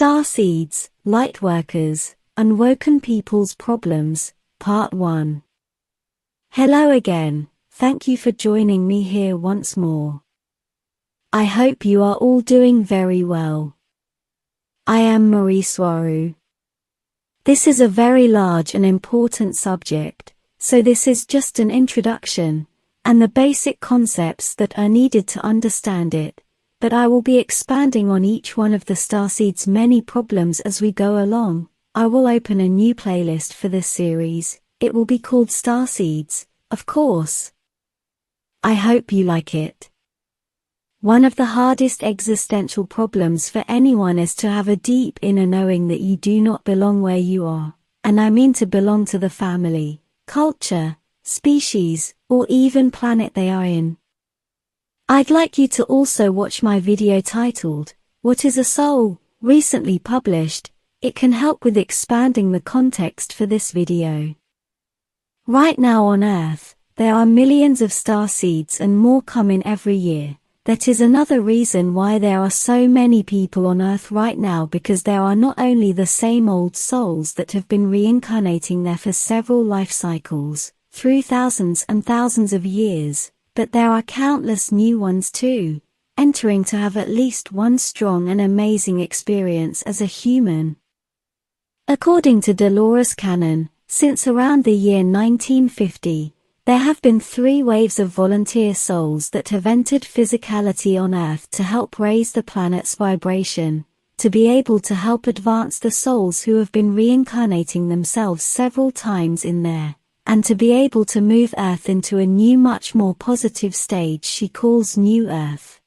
Starseeds, Lightworkers, Unwoken People's Problems, Part 1. Hello again, thank you for joining me here once more. I hope you are all doing very well. I am Mari Swaruu. This is a very large and important subject, so this is just an introduction, and the basic concepts that are needed to understand it. But I will be expanding on each one of the Starseeds' many problems as we go along. I will open a new playlist for this series. It will be called Starseeds, of course. I hope you like it. One of the hardest existential problems for anyone is to have a deep inner knowing that you do not belong where you are, and I mean to belong to the family, culture, species, or even planet they are in. I'd like you to also watch my video titled, What is a Soul?, recently published. It can help with expanding the context for this video. Right now on Earth, there are millions of starseeds and more coming every year. That is another reason why there are so many people on Earth right now, because there are not only the same old souls that have been reincarnating there for several life cycles, through thousands and thousands of years, but there are countless new ones too, entering to have at least one strong and amazing experience as a human. According to Dolores Cannon, since around the year 1950, there have been 3 waves of volunteer souls that have entered physicality on Earth to help raise the planet's vibration, to be able to help advance the souls who have been reincarnating themselves several times in there, and to be able to move Earth into a new, much more positive stage she calls New Earth.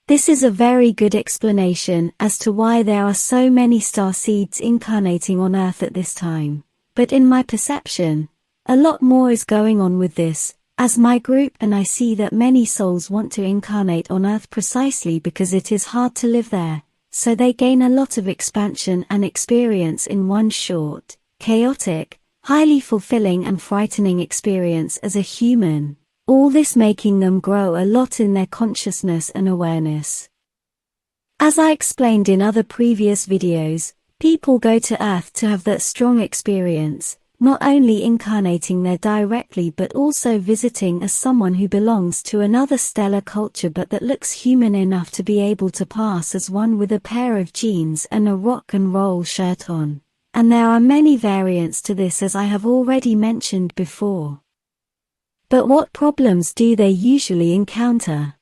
This is a very good explanation as to why there are so many starseeds incarnating on Earth at this time, but in my perception, a lot more is going on with this, as my group and I see that many souls want to incarnate on Earth precisely because it is hard to live there, so they gain a lot of expansion and experience in one short, chaotic, highly fulfilling and frightening experience as a human, all this making them grow a lot in their consciousness and awareness. As I explained in other previous videos, people go to Earth to have that strong experience, not only incarnating there directly but also visiting as someone who belongs to another stellar culture but that looks human enough to be able to pass as one with a pair of jeans and a rock and roll shirt on. And there are many variants to this, as I have already mentioned before. But what problems do they usually encounter?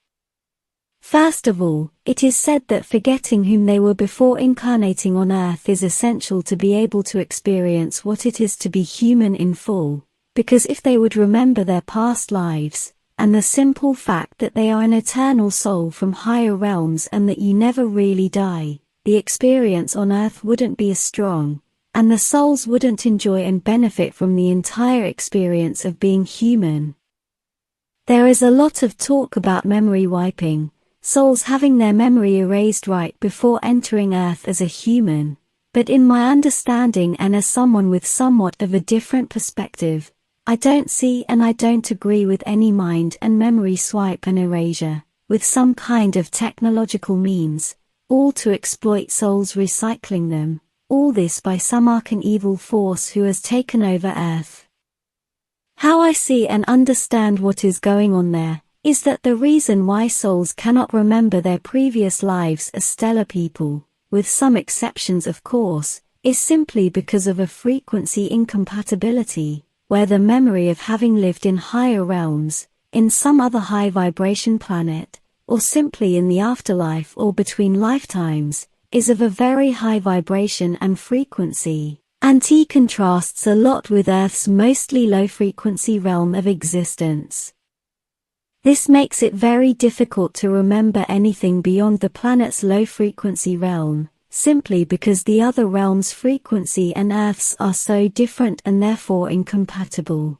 First of all, it is said that forgetting whom they were before incarnating on Earth is essential to be able to experience what it is to be human in full, because if they would remember their past lives, and the simple fact that they are an eternal soul from higher realms and that you never really die, the experience on Earth wouldn't be as strong, and the souls wouldn't enjoy and benefit from the entire experience of being human. There is a lot of talk about memory wiping, souls having their memory erased right before entering Earth as a human, but in my understanding and as someone with somewhat of a different perspective, I don't see and I don't agree with any mind and memory swipe and erasure, with some kind of technological means, all to exploit souls recycling them. All this by some arcane evil force who has taken over Earth. How I see and understand what is going on there, is that the reason why souls cannot remember their previous lives as stellar people, with some exceptions of course, is simply because of a frequency incompatibility, where the memory of having lived in higher realms, in some other high vibration planet, or simply in the afterlife or between lifetimes, is of a very high vibration and frequency, and he contrasts a lot with Earth's mostly low-frequency realm of existence. This makes it very difficult to remember anything beyond the planet's low-frequency realm, simply because the other realm's frequency and Earth's are so different and therefore incompatible.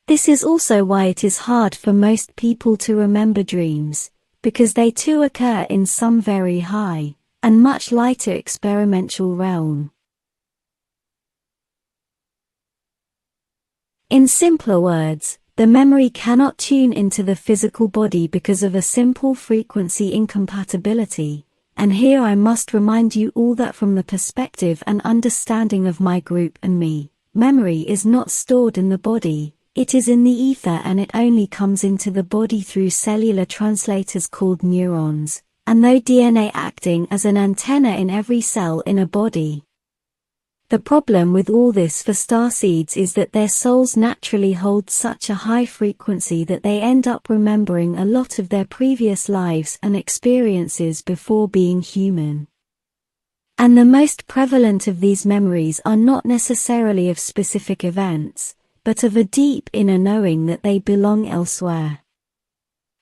This is also why it is hard for most people to remember dreams, because they too occur in some very high, and much lighter experimental realm. In simpler words, the memory cannot tune into the physical body because of a simple frequency incompatibility, And here I must remind you all that from the perspective and understanding of my group and me, memory is not stored in the body, it is in the ether, and it only comes into the body through cellular translators called neurons, and though DNA acting as an antenna in every cell in a body. The problem with all this for starseeds is that their souls naturally hold such a high frequency that they end up remembering a lot of their previous lives and experiences before being human. And the most prevalent of these memories are not necessarily of specific events, but of a deep inner knowing that they belong elsewhere.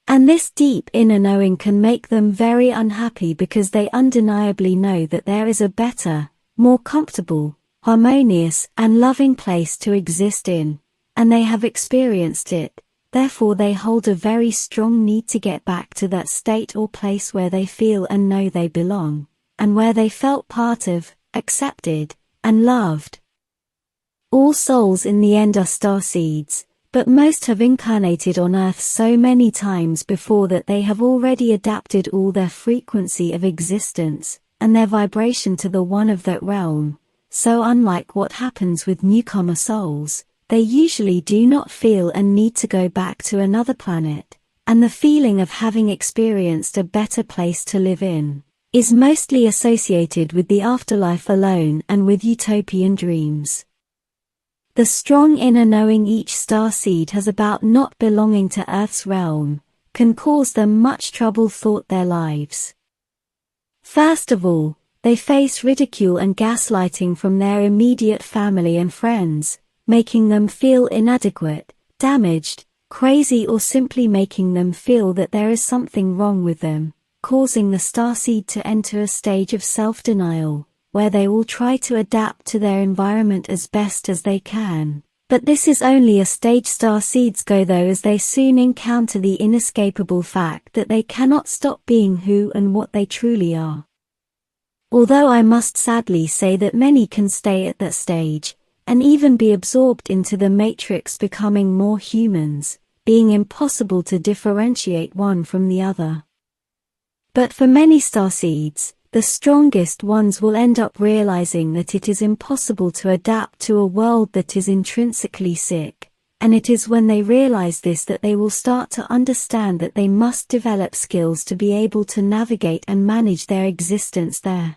And this deep inner knowing can make them very unhappy because they undeniably know that there is a better, more comfortable, harmonious, and loving place to exist in, and they have experienced it, therefore they hold a very strong need to get back to that state or place where they feel and know they belong, and where they felt part of, accepted, and loved. All souls in the end are starseeds, but most have incarnated on Earth so many times before that they have already adapted all their frequency of existence, and their vibration to the one of that realm. So unlike what happens with newcomer souls, they usually do not feel a need to go back to another planet, and the feeling of having experienced a better place to live in is mostly associated with the afterlife alone and with utopian dreams. The strong inner knowing each starseed has about not belonging to Earth's realm can cause them much trouble throughout their lives. First of all, they face ridicule and gaslighting from their immediate family and friends, making them feel inadequate, damaged, crazy, or simply making them feel that there is something wrong with them, causing the starseed to enter a stage of self-denial, where they will try to adapt to their environment as best as they can. But this is only a stage starseeds go though, as they soon encounter the inescapable fact that they cannot stop being who and what they truly are. Although I must sadly say that many can stay at that stage, and even be absorbed into the matrix, becoming more humans, being impossible to differentiate one from the other. But for many starseeds, the strongest ones will end up realizing that it is impossible to adapt to a world that is intrinsically sick, and it is when they realize this that they will start to understand that they must develop skills to be able to navigate and manage their existence there.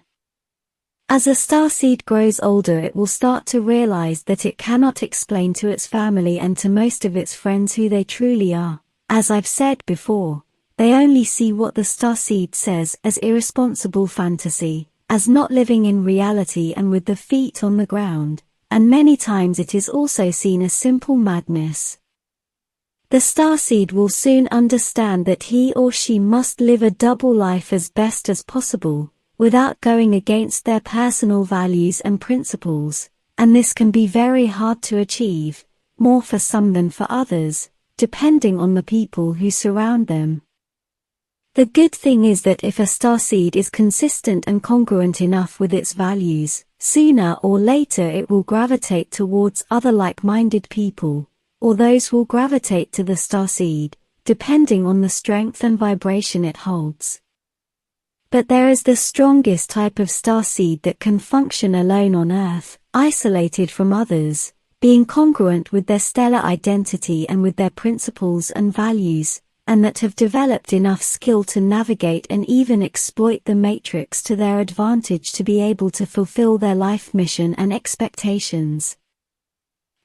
As a starseed grows older, it will start to realize that it cannot explain to its family and to most of its friends who they truly are. As I've said before, they only see what the starseed says as irresponsible fantasy, as not living in reality and with the feet on the ground, and many times it is also seen as simple madness. The starseed will soon understand that he or she must live a double life as best as possible, without going against their personal values and principles, and this can be very hard to achieve, more for some than for others, depending on the people who surround them. The good thing is that if a starseed is consistent and congruent enough with its values, sooner or later it will gravitate towards other like-minded people, or those will gravitate to the starseed, depending on the strength and vibration it holds. But there is the strongest type of starseed that can function alone on Earth, isolated from others, being congruent with their stellar identity and with their principles and values, and that have developed enough skill to navigate and even exploit the matrix to their advantage to be able to fulfill their life mission and expectations.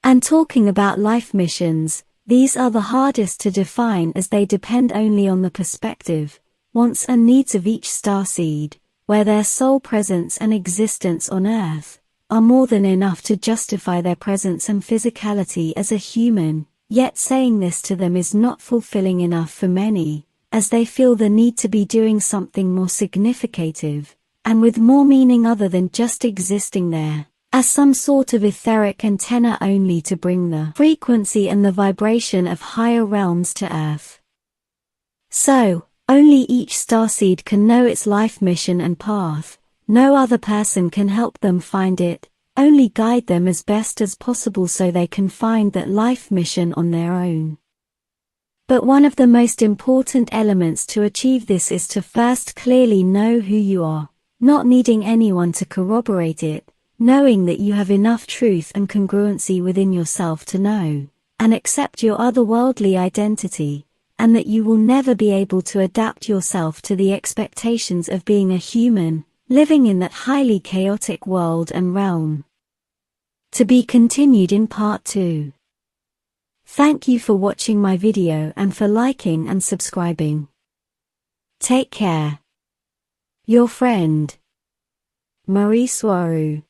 And talking about life missions, these are the hardest to define as they depend only on the perspective, wants and needs of each starseed, where their sole presence and existence on Earth are more than enough to justify their presence and physicality as a human, yet saying this to them is not fulfilling enough for many, as they feel the need to be doing something more significative, and with more meaning other than just existing there, as some sort of etheric antenna only to bring the frequency and the vibration of higher realms to Earth. So, only each starseed can know its life mission and path, no other person can help them find it, only guide them as best as possible so they can find that life mission on their own. But one of the most important elements to achieve this is to first clearly know who you are, not needing anyone to corroborate it, knowing that you have enough truth and congruency within yourself to know and accept your otherworldly identity, and that you will never be able to adapt yourself to the expectations of being a human, living in that highly chaotic world and realm. To be continued in part 2. Thank you for watching my video and for liking and subscribing. Take care. Your friend, Mari Swaruu.